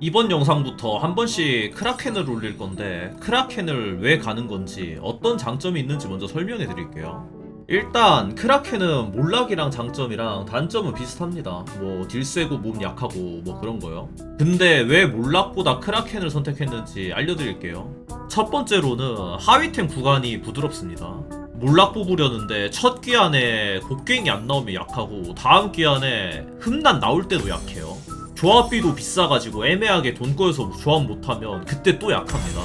이번 영상부터 한 번씩 크라켄을 올릴 건데 크라켄을 왜 가는 건지 어떤 장점이 있는지 먼저 설명해 드릴게요. 일단 크라켄은 몰락이랑 장점이랑 단점은 비슷합니다. 뭐 딜 세고 몸 약하고 뭐 그런 거요. 근데 왜 몰락보다 크라켄을 선택했는지 알려드릴게요. 첫 번째로는 하위템 구간이 부드럽습니다. 몰락 뽑으려는데 첫 기한에 곡괭이 안 나오면 약하고 다음 기한에 흠난 나올 때도 약해요. 조합비도 비싸가지고 애매하게 돈 꺼여서 조합 못하면 그때 또 약합니다.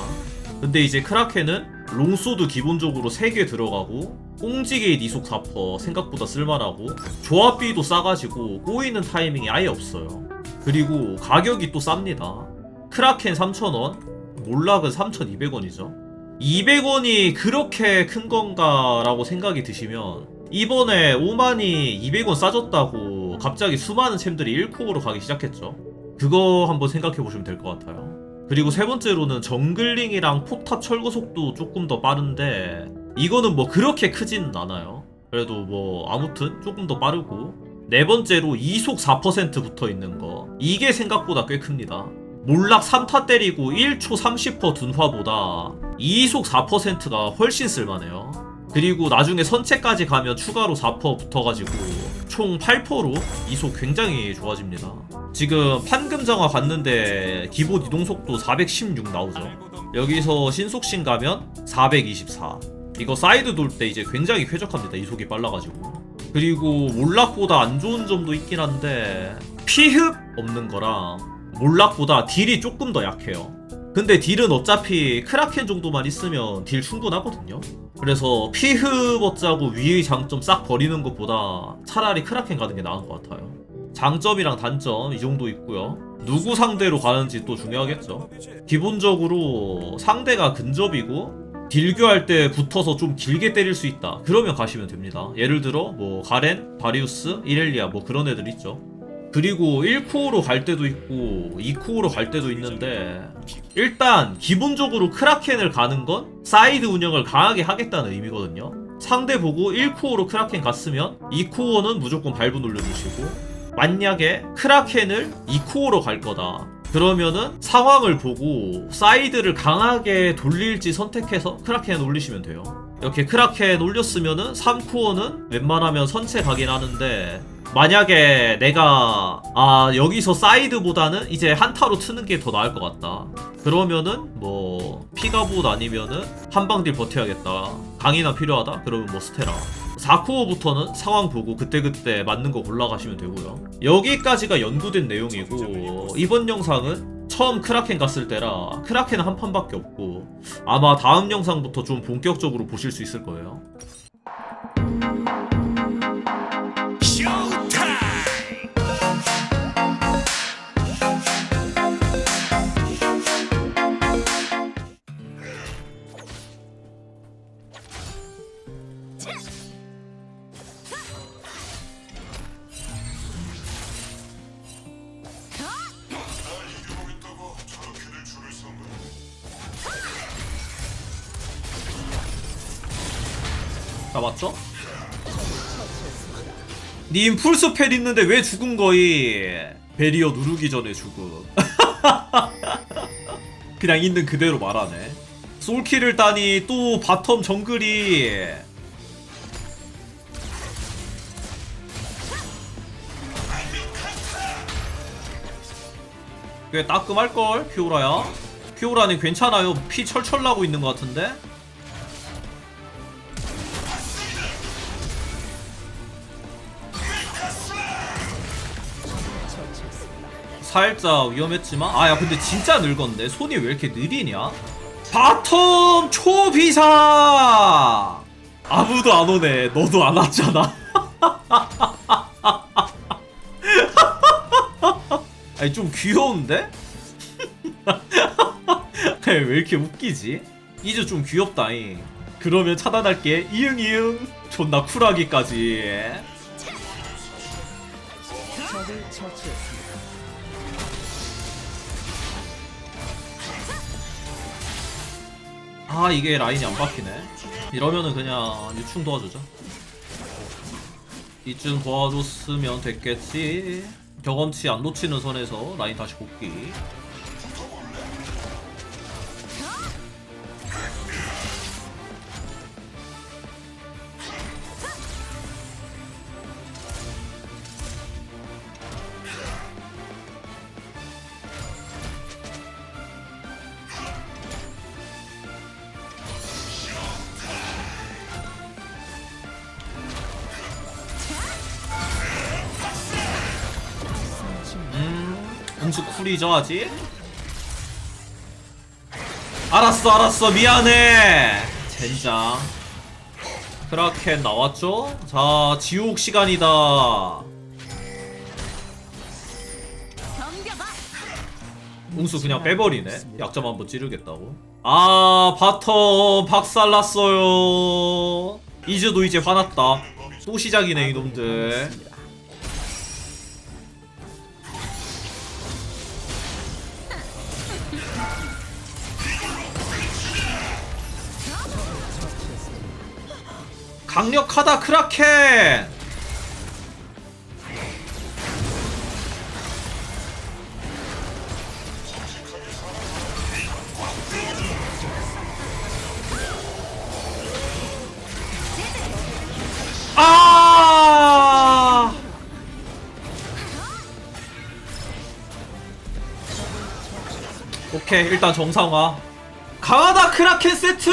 근데 이제 크라켄은 롱소드 기본적으로 3개 들어가고 꽁지게이트 이속 4% 생각보다 쓸만하고 조합비도 싸가지고 꼬이는 타이밍이 아예 없어요. 그리고 가격이 또 쌉니다. 크라켄 3,000원, 몰락은 3,200원이죠. 200원이 그렇게 큰 건가 라고 생각이 드시면 이번에 오만이 200원 싸졌다고 갑자기 수많은 챔들이 1코어로 가기 시작했죠. 그거 한번 생각해 보시면 될 것 같아요. 그리고 세 번째로는 정글링이랑 포탑 철거 속도 조금 더 빠른데 이거는 뭐 그렇게 크진 않아요. 그래도 뭐 아무튼 조금 더 빠르고 네 번째로 이속 4% 붙어 있는 거 이게 생각보다 꽤 큽니다. 몰락 3타 때리고 1초 30% 둔화보다 이속 4%가 훨씬 쓸만해요. 그리고 나중에 선체까지 가면 추가로 4% 붙어가지고 총 8%로 이속 굉장히 좋아집니다. 지금 판금정화 갔는데 기본 이동속도 416 나오죠. 여기서 신속신 가면 424. 이거 사이드 돌 때 이제 굉장히 쾌적합니다. 이속이 빨라가지고. 그리고 몰락보다 안 좋은 점도 있긴 한데 피흡 없는 거랑 몰락보다 딜이 조금 더 약해요. 근데 딜은 어차피 크라켄 정도만 있으면 딜 충분하거든요. 그래서 피흡 어짜고 위의 장점 싹 버리는 것보다 차라리 크라켄 가는 게 나은 것 같아요. 장점이랑 단점 이 정도 있고요. 누구 상대로 가는지 또 중요하겠죠. 기본적으로 상대가 근접이고 딜교할 때 붙어서 좀 길게 때릴 수 있다. 그러면 가시면 됩니다. 예를 들어 뭐 가렌, 바리우스, 이렐리아 뭐 그런 애들 있죠. 그리고 1코어로 갈 때도 있고 2코어로 갈 때도 있는데 일단 기본적으로 크라켄을 가는 건 사이드 운영을 강하게 하겠다는 의미거든요. 상대 보고 1코어로 크라켄 갔으면 2코어는 무조건 발부 올려주시고 만약에 크라켄을 2코어로 갈 거다 그러면은 상황을 보고 사이드를 강하게 돌릴지 선택해서 크라켄 올리시면 돼요. 이렇게 크라켄 올렸으면은 3코어는 웬만하면 선체 가긴 하는데 만약에 내가 여기서 사이드보다는 이제 한타로 트는 게 더 나을 것 같다 그러면은 뭐 피가봇 아니면은 한방딜 버텨야겠다 강이나 필요하다 그러면 뭐 스테라 4코어부터는 상황 보고 그때그때 맞는 거 골라가시면 되고요. 여기까지가 연구된 내용이고 이번 영상은 처음 크라켄 갔을 때라 크라켄은 한 판밖에 없고 아마 다음 영상부터 좀 본격적으로 보실 수 있을 거예요. 잡았죠? 님 풀스펠 있는데 왜 죽은 거이? 베리어 누르기 전에 죽음. 그냥 있는 그대로 말하네. 솔킬을 따니 또 바텀 정글이 꽤 따끔할걸 피오라야. 피오라는 괜찮아요. 피 철철 나고 있는 것 같은데. 살짝 위험했지만 야 근데 진짜 늙었네. 손이 왜 이렇게 느리냐? 바텀 초비상 아무도 안 오네. 너도 안 왔잖아. 아니 좀 귀여운데? 왜 이렇게 웃기지? 이제 좀 귀엽다잉. 그러면 차단할게. 이응 이응. 존나 쿨하기까지. 적을 처치했습니다. 이게 라인이 안 박히네. 이러면은 그냥 유충 도와주자. 이쯤 도와줬으면 됐겠지. 경험치 안 놓치는 선에서 라인 다시 복귀. 궁수 쿨이죠 아직? 알았어 미안해. 젠장. 크라켄 나왔죠? 자 지옥 시간이다. 궁수 그냥 빼버리네. 약점 한번 찌르겠다고. 아 바텀 박살났어요. 이즈도 이제 화났다. 또 시작이네 이놈들. 강력하다 크라켄. 아 오케이 일단 정상화. 강하다 크라켄 세트.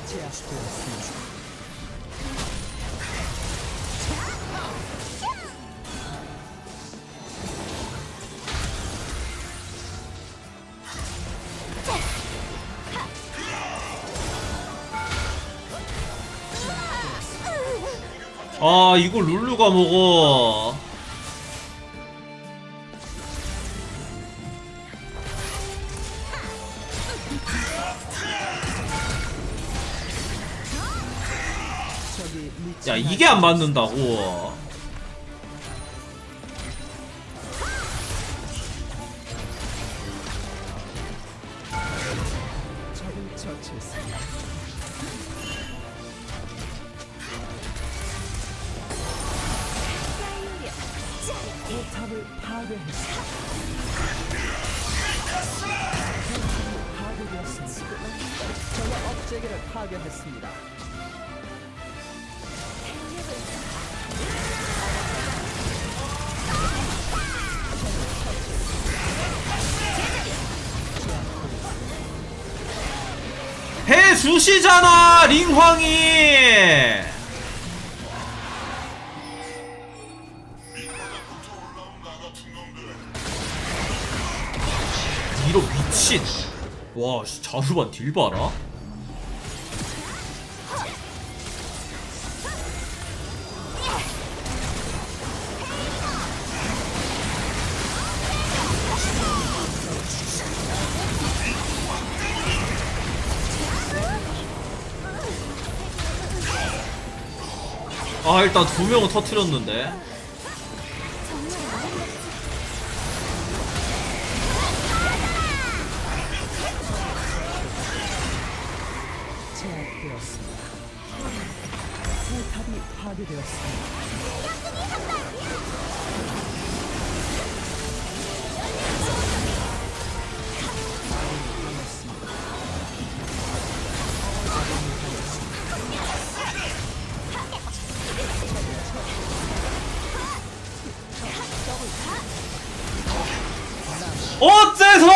제압되었습니다. 아 이걸 룰루가 먹어. 적이 미친 야 이게 안 맞는다고. 적을 처치했습니다. 포탑을 파괴했습니다. 파괴되었습니다. 적의 업체계를 파괴했습니다. 해주시잖아 링황이. 이러 미친. 와 씨, 자루반 딜 봐라. 아 일단 두 명은 터트렸는데. 제압되었습니다. 포탑이 파괴되었습니다. 어째서?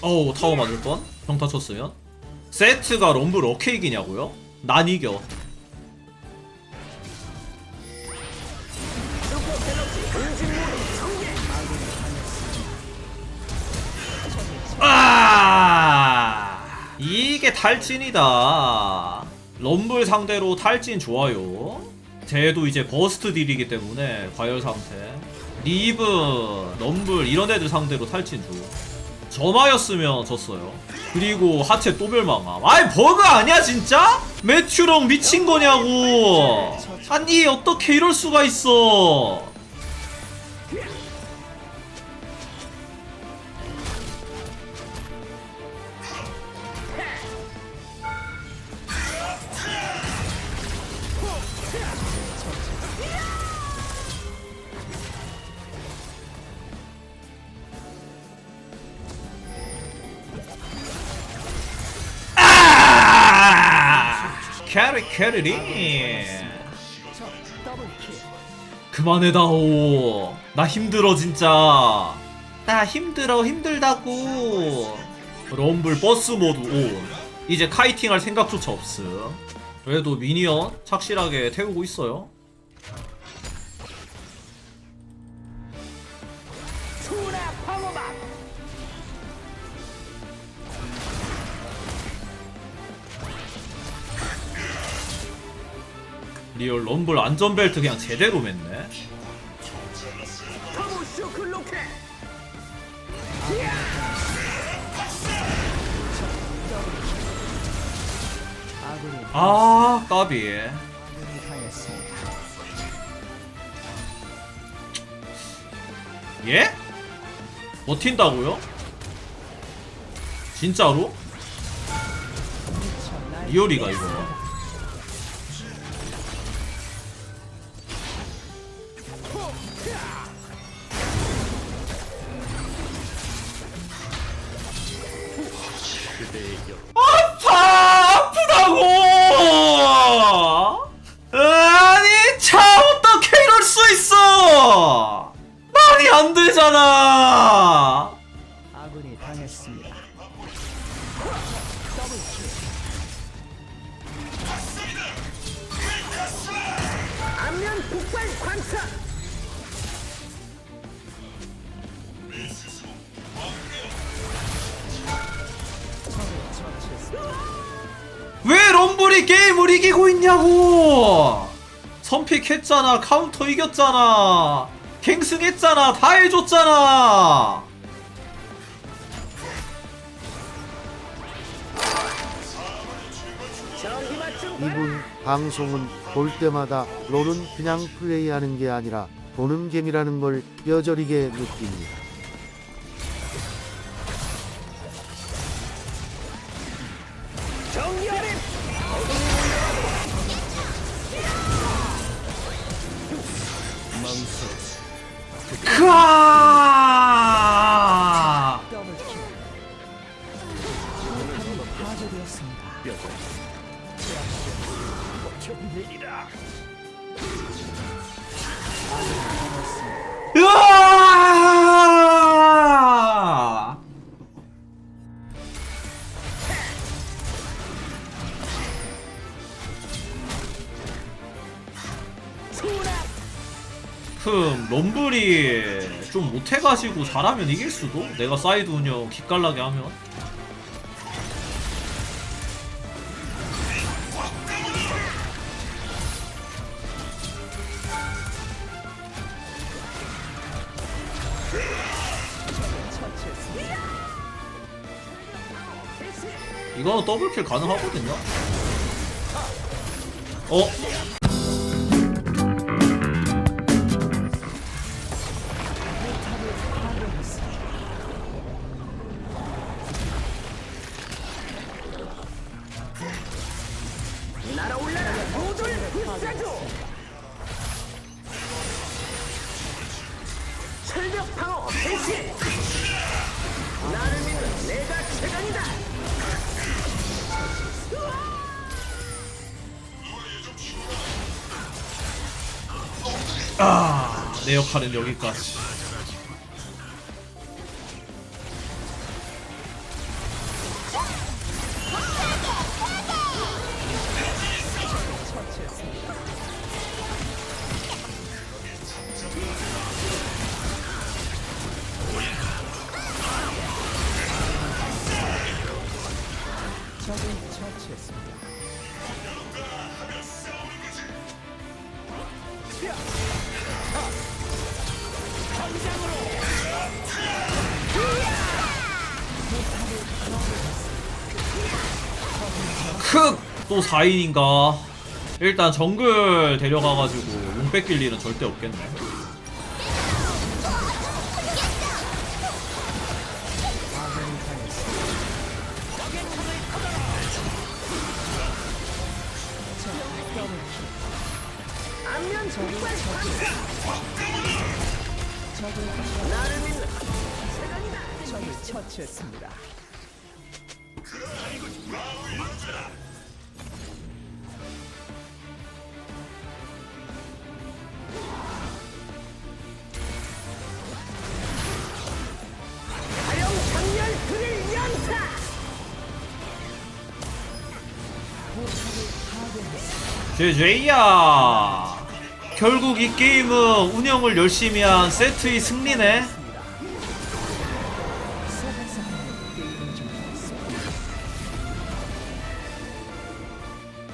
어우 타워 맞을 뻔? 평타 쳤으면? 세트가 럼블 어케 이기냐고요? 난 이겨. 아 이게 탈진이다. 럼블 상대로 탈진 좋아요. 쟤도 이제 버스트 딜이기 때문에 과열 상태. 리브, 럼블 이런 애들 상대로 탈진 좋아. 전화였으면 졌어요. 그리고 하체 또 멸망함. 아이 버그 아니야 진짜? 매튜령 미친 거냐고. 아니 어떻게 이럴 수가 있어. 캐리 적 더블킬. 그만해다오. 나 힘들어 진짜. 나 힘들다고. 럼블 버스 모드 온. 이제 카이팅 할 생각조차 없음. 그래도 미니언 착실하게 태우고 있어요. 투나 방어막. 리얼 럼블 안전벨트 그냥 제대로 맸네. 터보 쇼크 로켓. 아군이 아 까비. 아군이 당했습니다. 예? 버틴다고요? 진짜로? 미쳐 날 리얼이가 이거. 아프다고! 아니 참 어떻게 이럴 수 있어! 말이 안 되잖아. 아군이 당했습니다. 더블킬. 안면 폭발 관차. 적을 처치했습니다. 왜 럼블이 게임을 이기고 있냐고! 선픽했잖아, 카운터 이겼잖아, 갱승했잖아, 다 해줬잖아. 이분 방송은 볼 때마다 롤은 그냥 플레이하는 게 아니라 보는 재미라는 걸 뼈저리게 느낍니다. 크아! 더블킬. 포탑이 파괴되었습니다. 으아! 럼블이 좀 못해가지고 잘하면 이길 수도? 내가 사이드 운영 기깔나게 하면? 처치했습니다. 이거 더블킬 가능하거든요? 어? 포탑을 파괴했습니다. 날아올라라 모두를 불사조. 철벽 방어 개시. 나를 믿는 내가 최강이다. 아, 내 역할은 여기까지. 처치했습니다. 적을 처치했습니다. 또 4인인가? 일단 정글 데려가가지고 용 뺏길 일은 절대 없겠네. 아군이 당했습니다. 안면 적을 적을 처치했습니다. 제제이야. 결국 이 게임은 운영을 열심히 한 세트의 승리네. 서버에서 하는 게임을 종료했습니다.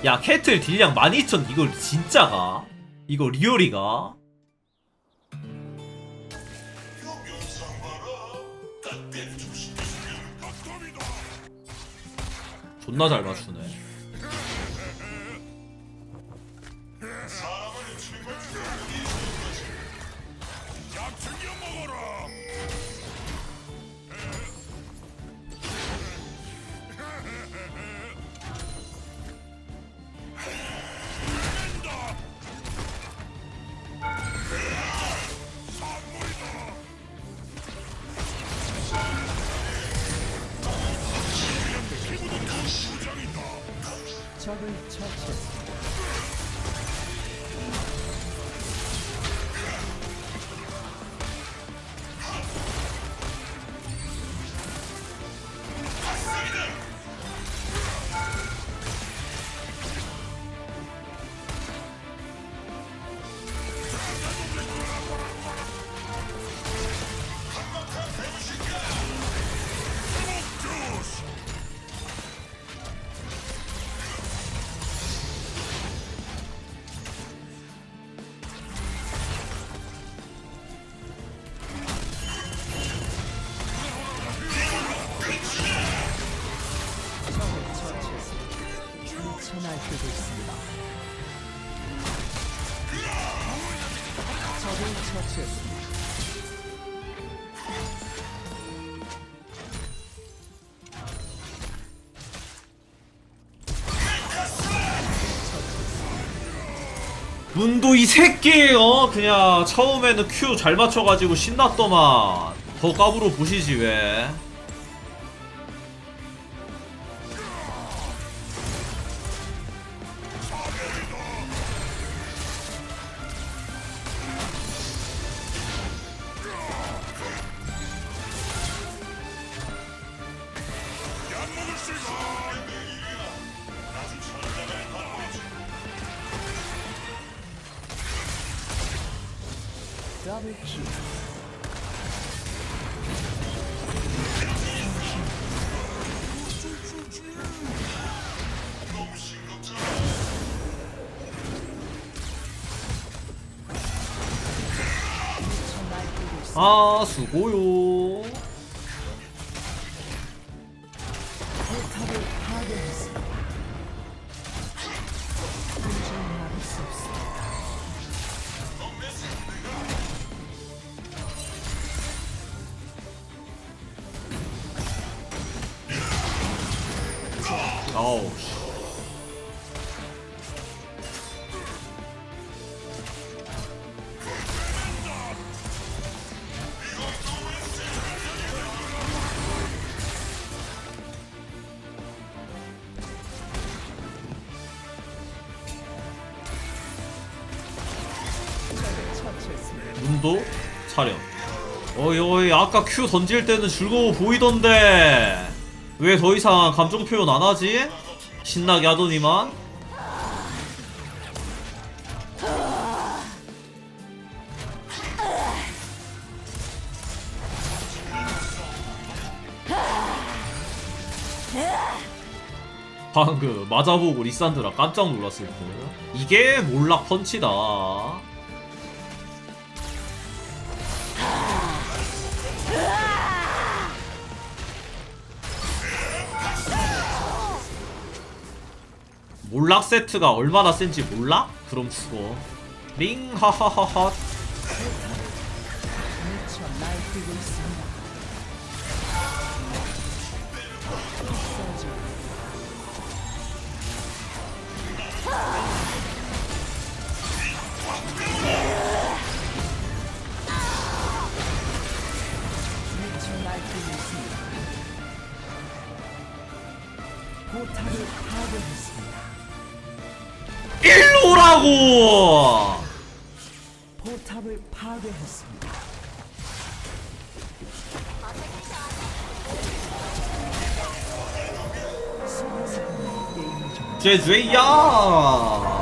야 캐틀 딜량 12,000 이걸 진짜가? 이거 리얼이가? 존나 잘 맞추네. 적을 처치했습니다. 날뛰고 있습니다. 적을 처치했습니다. 문도 이 새끼 그냥 처음에는 Q 잘 맞춰가지고 신났더만 더 까불어 보시지 왜. 더블킬. 아 수고요. 포탑을 파괴했습니다. 도저히 막을 수 없습니다. 아우 씨. 처치했습니다. 문도 차렴. 어이 아까 Q 던질 때는 즐거워 보이던데 왜 더 이상 감정 표현 안 하지? 신나게 하더니만. 방금 맞아보고 리산드라 깜짝 놀랐을 듯. 이게 몰락 펀치다. 몰락 세트가 얼마나 센지 몰라? 그럼 죽어. 링 하하하하. 미쳐 날뛰고 있습니다. 서지. 미쳐 날뛰고 있습니다. 포탑을 파괴했습니다. 일로 오라고! 포탑을 파괴했습니다. 제제야!